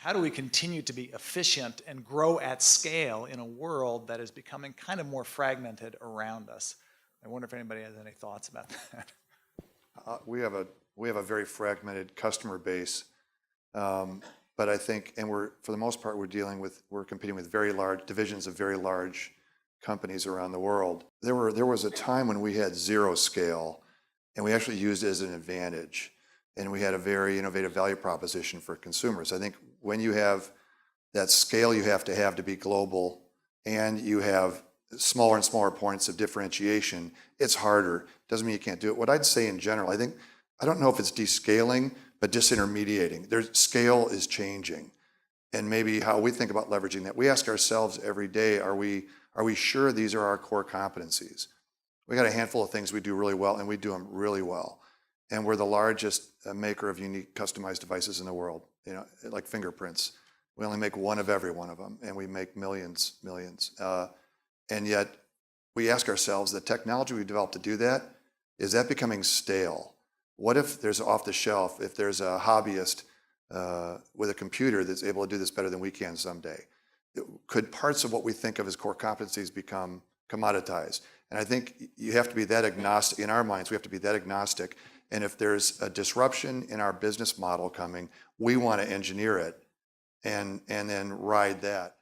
how do we continue to be efficient and grow at scale in a world that is becoming kind of more fragmented around us? I wonder if anybody has any thoughts about that. We have a very fragmented customer base, but I think, and for the most part, we're competing with very large divisions of very large companies around the world. There was a time when we had zero scale, and we actually used it as an advantage, and we had a very innovative value proposition for consumers. I think when you have that scale you have to be global, and you have smaller and smaller points of differentiation, it's harder. Doesn't mean you can't do it. What I'd say in general, I don't know if it's descaling, but disintermediating. Scale is changing, and maybe how we think about leveraging that. We ask ourselves every day, are we sure these are our core competencies? We got a handful of things we do really well, and we do them really well. And we're the largest maker of unique customized devices in the world, like fingerprints. We only make one of every one of them, and we make millions. And yet we ask ourselves, the technology we developed to do that, is that becoming stale? What if there's off the shelf, if there's a hobbyist with a computer that's able to do this better than we can someday? Could parts of what we think of as core competencies become commoditized? And I think you have to be that agnostic. In our minds, we have to be that agnostic. And if there's a disruption in our business model coming, we want to engineer it and then ride that.